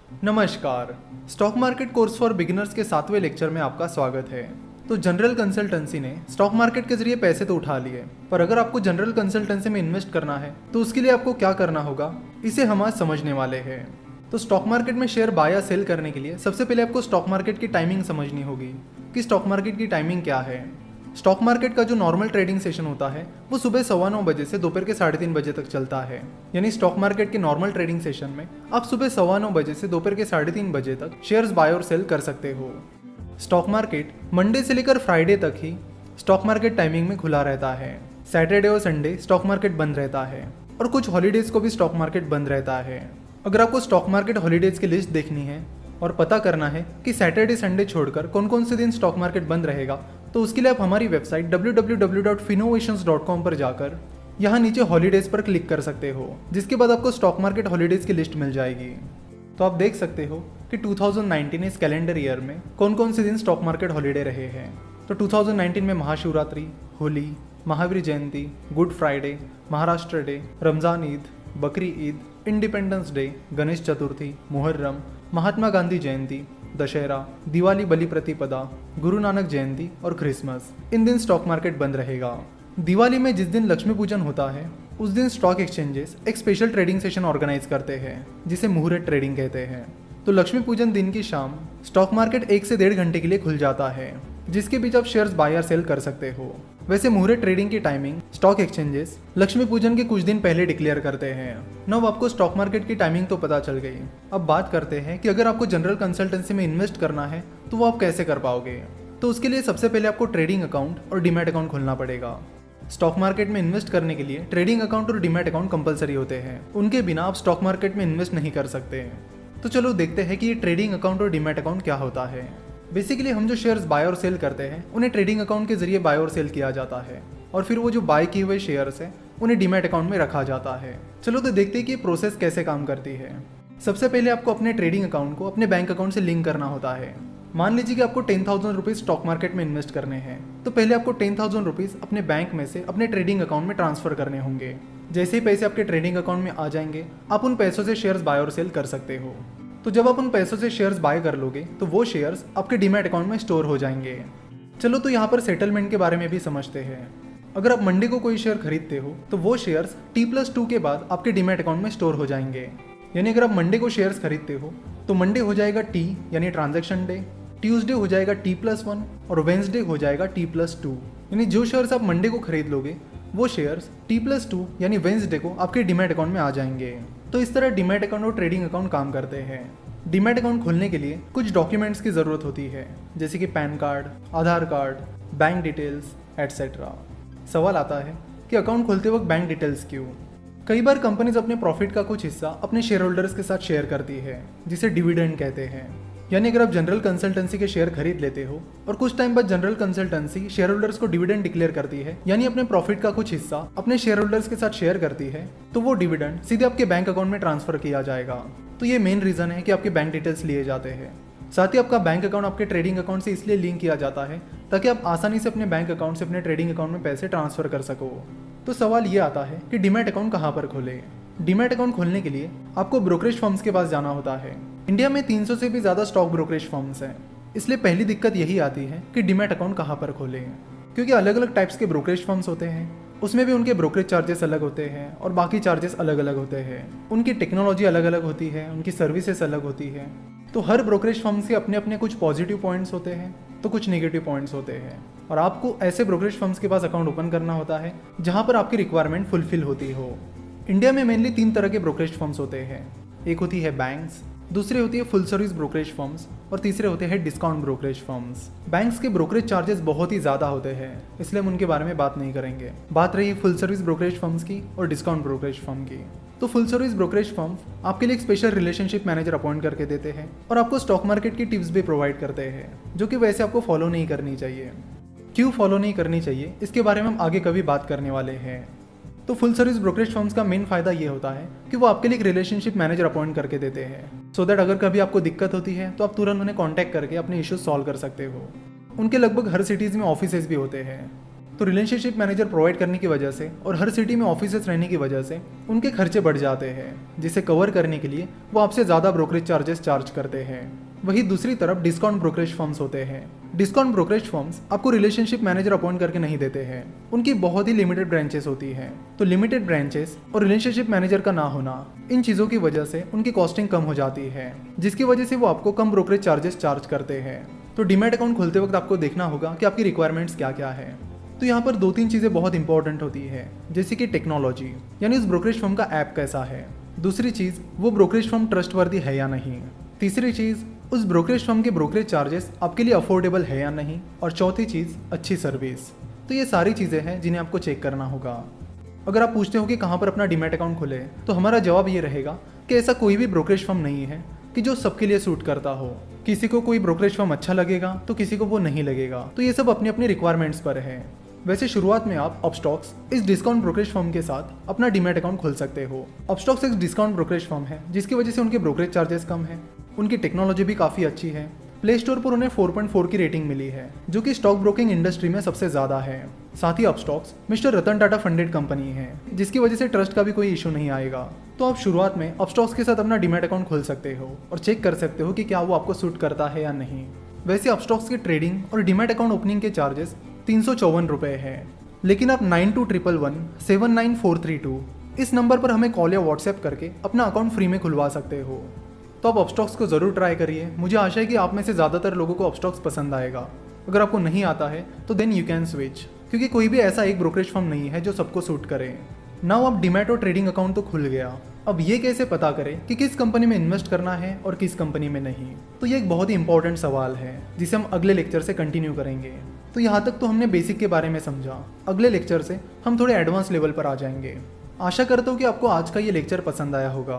नमस्कार। Stock market course for beginners के 7वें lecture में आपका स्वागत है। तो जनरल कंसल्टेंसी ने स्टॉक मार्केट के जरिए पैसे तो उठा लिए, पर अगर आपको जनरल कंसल्टेंसी में इन्वेस्ट करना है तो उसके लिए आपको क्या करना होगा, इसे हम आज समझने वाले हैं। तो स्टॉक मार्केट में शेयर बाय या सेल करने के लिए सबसे पहले आपको स्टॉक मार्केट की टाइमिंग समझनी होगी कि स्टॉक मार्केट की टाइमिंग क्या है। स्टॉक मार्केट का जो नॉर्मल ट्रेडिंग सेशन होता है वो सुबह 9:15 बजे से दोपहर के 3:30 बजे तक चलता है। यानी स्टॉक मार्केट के नॉर्मल ट्रेडिंग सेशन में आप सुबह 9:15 बजे से दोपहर के 3:30 बजे तक शेयर्स बाय और सेल कर सकते हो। स्टॉक मार्केट मंडे से लेकर फ्राइडे तक ही स्टॉक मार्केट टाइमिंग में खुला रहता है। सैटरडे और संडे स्टॉक मार्केट बंद रहता है और कुछ हॉलीडेज को भी स्टॉक मार्केट बंद रहता है। अगर आपको स्टॉक मार्केट हॉलीडेज की लिस्ट देखनी है और पता करना है कि सैटरडे संडे छोड़कर कौन कौन से दिन स्टॉक मार्केट बंद रहेगा, तो उसके लिए आप हमारी वेबसाइट www.finnovations.com पर जाकर यहाँ नीचे हॉलीडेज पर क्लिक कर सकते हो, जिसके बाद आपको स्टॉक मार्केट हॉलीडेज की लिस्ट मिल जाएगी। तो आप देख सकते हो कि 2019 इस कैलेंडर ईयर में कौन कौन से दिन स्टॉक मार्केट हॉलीडे रहे हैं। तो 2019 में Mahashivratri, Holi, Mahavir Jayanti, Good Friday, Maharashtra Day, Ramzan Eid, Bakri Eid, Independence Day, Ganesh Chaturthi, Muharram, Mahatma Gandhi Jayanti, Dussehra, Diwali, Bali Pratipada, Guru Nanak जयंती और क्रिसमस। इन दिन स्टॉक मार्केट बंद रहेगा। दिवाली में जिस दिन लक्ष्मी पूजन होता है उस दिन स्टॉक एक्सचेंजेस एक स्पेशल ट्रेडिंग सेशन ऑर्गेनाइज करते हैं, जिसे मुहूर्त ट्रेडिंग कहते हैं। तो लक्ष्मी पूजन दिन की शाम स्टॉक मार्केट 1 से 1.5 घंटे के लिए खुल जाता है, जिसके बीच आप शेयर्स बाय या सेल कर सकते हो। वैसे मुहूर्त ट्रेडिंग की टाइमिंग स्टॉक एक्सचेंजेस लक्ष्मी पूजन के कुछ दिन पहले डिक्लेयर करते हैं। अब आपको स्टॉक मार्केट की टाइमिंग तो पता चल गई। अब बात करते हैं कि अगर आपको जनरल कंसल्टेंसी में इन्वेस्ट करना है तो वो आप कैसे कर पाओगे। तो उसके लिए सबसे पहले आपको ट्रेडिंग अकाउंट और डीमैट अकाउंट खोलना पड़ेगा। स्टॉक मार्केट में इन्वेस्ट करने के लिए ट्रेडिंग अकाउंट और डीमैट अकाउंट कंपलसरी होते हैं, उनके बिना आप स्टॉक मार्केट में इन्वेस्ट नहीं कर सकते। तो चलो देखते हैं कि ये ट्रेडिंग अकाउंट और डीमैट अकाउंट क्या होता है। बेसिकली हम जो शेयर्स बाय और सेल करते हैं उन्हें ट्रेडिंग अकाउंट के जरिए बाय और सेल किया जाता है, और फिर वो जो बाय किए हुए शेयर्स हैं उन्हें डीमैट अकाउंट में रखा जाता है। चलो तो देखते हैं कि ये प्रोसेस कैसे काम करती है। सबसे पहले आपको अपने ट्रेडिंग अकाउंट को अपने बैंक अकाउंट से लिंक करना होता है। मान लीजिए कि आपको 10,000 रुपीज स्टॉक मार्केट में इन्वेस्ट करने हैं, तो पहले आपको 10,000 रुपीज अपने बैंक में से अपने ट्रेडिंग अकाउंट में ट्रांसफर करने होंगे। जैसे ही पैसे आपके ट्रेडिंग अकाउंट में आ जाएंगे, आप उन पैसों से शेयर्स बाय और सेल कर सकते हो। तो जब आप उन पैसों से शेयर्स बाय कर लोगे तो वो शेयर्स आपके डीमैट अकाउंट में स्टोर हो जाएंगे। चलो तो यहाँ पर सेटलमेंट के बारे में भी समझते हैं। अगर आप मंडे को कोई शेयर खरीदते हो तो वो शेयर्स T+2 के बाद आपके डीमैट अकाउंट में स्टोर हो जाएंगे। यानी अगर आप मंडे को शेयर्स खरीदते हो तो मंडे हो जाएगा T यानी ट्रांजैक्शन डे, ट्यूसडे हो जाएगा T+1 और वेंसडे हो जाएगा T+2। यानी जो शेयर्स आप मंडे को खरीद लोगे वो शेयर्स T+2 यानी वेंसडे को आपके डीमैट अकाउंट में आ जाएंगे। तो इस तरह डीमैट अकाउंट और ट्रेडिंग अकाउंट काम करते हैं। डीमैट अकाउंट खोलने के लिए कुछ डॉक्यूमेंट्स की ज़रूरत होती है, जैसे कि पैन कार्ड, आधार कार्ड, बैंक डिटेल्स एटसेट्रा। सवाल आता है कि अकाउंट खोलते वक्त बैंक डिटेल्स क्यों। कई बार कंपनीज अपने प्रॉफिट का कुछ हिस्सा अपने शेयर होल्डर्स के साथ शेयर करती है, जिसे डिविडेंड कहते हैं। यानी अगर आप जनरल कंसल्टेंसी के शेयर खरीद लेते हो और कुछ टाइम बाद जनरल कंसल्टेंसी शेयर होल्डर्स को डिविडेंड डिक्लेयर करती है, यानी अपने प्रॉफिट का कुछ हिस्सा अपने शेयर होल्डर्स के साथ शेयर करती है, तो वो डिविडेंड सीधे आपके बैंक अकाउंट में ट्रांसफर किया जाएगा। तो ये मेन रीजन है कि आपके बैंक डिटेल्स लिए जाते हैं। साथ ही आपका बैंक अकाउंट आपके ट्रेडिंग अकाउंट से इसलिए लिंक किया जाता है ताकि आप आसानी से अपने बैंक अकाउंट से अपने ट्रेडिंग अकाउंट में पैसे ट्रांसफर कर सको। तो सवाल ये आता है कि डीमैट अकाउंट कहाँ पर खोले। डीमैट अकाउंट खोलने के लिए आपको ब्रोकरेज फर्म्स के पास जाना होता है। इंडिया में 300 से भी ज़्यादा स्टॉक ब्रोकरेज फर्म्स हैं, इसलिए पहली दिक्कत यही आती है कि डीमैट अकाउंट कहाँ पर खोलें, क्योंकि अलग अलग टाइप्स के ब्रोकरेज फर्म्स होते हैं, उसमें भी उनके ब्रोकरेज चार्जेस अलग होते हैं और बाकी चार्जेस अलग अलग होते हैं। उनकी टेक्नोलॉजी अलग अलग होती है, उनकी सर्विसेज अलग होती है। तो हर ब्रोकरेज फर्म्स के अपने अपने कुछ पॉजिटिव पॉइंट्स होते हैं तो कुछ नेगेटिव पॉइंट्स होते हैं, और आपको ऐसे ब्रोकरेज फर्म्स के पास अकाउंट ओपन करना होता है जहाँ पर आपकी रिक्वायरमेंट फुलफिल होती हो। इंडिया में मेनली 3 तरह के ब्रोकरेज फर्म्स होते हैं। एक होती है बैंक्स, दूसरी होती है फुल सर्विस ब्रोकरेज फर्म्स और तीसरे होते हैं डिस्काउंट ब्रोकरेज फर्म्स। बैंक्स के ब्रोकरेज चार्जेस बहुत ही ज़्यादा होते हैं, इसलिए हम उनके बारे में बात नहीं करेंगे। बात रही फुल सर्विस ब्रोकरेज फर्म्स की और डिस्काउंट ब्रोकरेज फर्म की। तो फुल सर्विस ब्रोकरेज फर्म आपके लिए एक स्पेशल रिलेशनशिप मैनेजर अपॉइंट करके देते हैं और आपको स्टॉक मार्केट की टिप्स भी प्रोवाइड करते हैं, जो कि वैसे आपको फॉलो नहीं करनी चाहिए। क्यों फॉलो नहीं करनी चाहिए इसके बारे में हम आगे कभी बात करने वाले हैं। तो फुल सर्विस ब्रोकरेज फर्म्स का मेन फायदा ये होता है कि वो आपके लिए एक रिलेशनशिप मैनेजर अपॉइंट करके देते हैं, सो दैट अगर कभी आपको दिक्कत होती है तो आप तुरंत उन्हें कांटेक्ट करके अपने इश्यूज सॉल्व कर सकते हो। उनके लगभग हर सिटीज़ में ऑफिसेज भी होते हैं। तो रिलेशनशिप मैनेजर प्रोवाइड करने की वजह से और हर सिटी में ऑफिसेस रहने की वजह से उनके खर्चे बढ़ जाते हैं, जिसे कवर करने के लिए वो आपसे ज़्यादा ब्रोकरेज चार्जेस चार्ज करते हैं। वहीं दूसरी तरफ डिस्काउंट ब्रोकरेज फर्म्स होते हैं। डिस्काउंट ब्रोकरेज फर्म्स आपको रिलेशनशिप मैनेजर अपॉइंट करके नहीं देते हैं। उनकी बहुत ही लिमिटेड ब्रांचेस होती हैं। तो लिमिटेड ब्रांचेस और रिलेशनशिप मैनेजर का ना होना, इन चीज़ों की वजह से उनकी कॉस्टिंग कम हो जाती है, जिसकी वजह से वो आपको कम ब्रोकरेज चार्जेस चार्ज करते हैं। तो डीमैट अकाउंट खोलते वक्त आपको देखना होगा कि आपकी रिक्वायरमेंट्स क्या क्या है। तो यहाँ पर 2-3 चीज़ें बहुत इंपॉर्टेंट होती है, जैसे कि टेक्नोलॉजी, यानी उस ब्रोकरेज फर्म का ऐप कैसा है। दूसरी चीज़, वो ब्रोकरेज फर्म ट्रस्टवर्दी है या नहीं। तीसरी चीज़, उस ब्रोकरेज फर्म के ब्रोकरेज चार्जेस आपके लिए अफोर्डेबल है या नहीं। और चौथी चीज़, अच्छी सर्विस। तो ये सारी चीज़ें हैं जिन्हें आपको चेक करना होगा। अगर आप पूछते हो कि कहाँ पर अपना डीमैट अकाउंट खोले, तो हमारा जवाब ये रहेगा कि ऐसा कोई भी ब्रोकरेज फर्म नहीं है कि जो सबके लिए सूट करता हो। किसी को कोई ब्रोकरेज फर्म अच्छा लगेगा तो किसी को वो नहीं लगेगा। तो ये सब अपनी अपनी रिक्वायरमेंट्स पर है। वैसे शुरुआत में आप अपस्टॉक्स इस डिस्काउंट ब्रोकरेज फर्म के साथ अपना डीमैट अकाउंट खोल सकते हो। अपस्टॉक्स एक डिस्काउंट ब्रोकरेज फर्म है, जिसकी वजह से उनके ब्रोकरेज चार्जेस कम है। उनकी टेक्नोलॉजी भी काफ़ी अच्छी है। प्ले स्टोर पर उन्हें 4.4 की रेटिंग मिली है, जो कि स्टॉक ब्रोकिंग इंडस्ट्री में सबसे ज़्यादा है। साथ ही Upstox mister Ratan Tata funded company है, जिसकी वजह से ट्रस्ट का भी कोई इशू नहीं आएगा। तो आप शुरुआत में अपस्टॉक्स के साथ अपना डीमैट अकाउंट खोल सकते हो और चेक कर सकते हो कि क्या वो आपको सूट करता है या नहीं। वैसे अपस्टॉक्स की ट्रेडिंग और डीमैट अकाउंट ओपनिंग के चार्जेस 354 रुपये है, लेकिन आप 9211179432 इस नंबर पर हमें कॉल या व्हाट्सएप करके अपना अकाउंट फ्री में खुलवा सकते हो। तो आप अपस्टॉक्स को ज़रूर ट्राई करिए। मुझे आशा है कि आप में से ज़्यादातर लोगों को अपस्टॉक्स पसंद आएगा। अगर आपको नहीं आता है तो देन यू कैन स्विच, क्योंकि कोई भी ऐसा एक ब्रोकरेज फर्म नहीं है जो सबको सूट करे। नाउ अब डीमैट और ट्रेडिंग अकाउंट तो खुल गया। अब ये कैसे पता करें कि किस कंपनी में इन्वेस्ट करना है और किस कंपनी में नहीं। तो ये एक बहुत ही इंपॉर्टेंट सवाल है, जिसे हम अगले लेक्चर से कंटिन्यू करेंगे। तो यहाँ तक तो हमने बेसिक के बारे में समझा। अगले लेक्चर से हम थोड़े एडवांस लेवल पर आ जाएंगे। आशा करता हूँ कि आपको आज का ये लेक्चर पसंद आया होगा।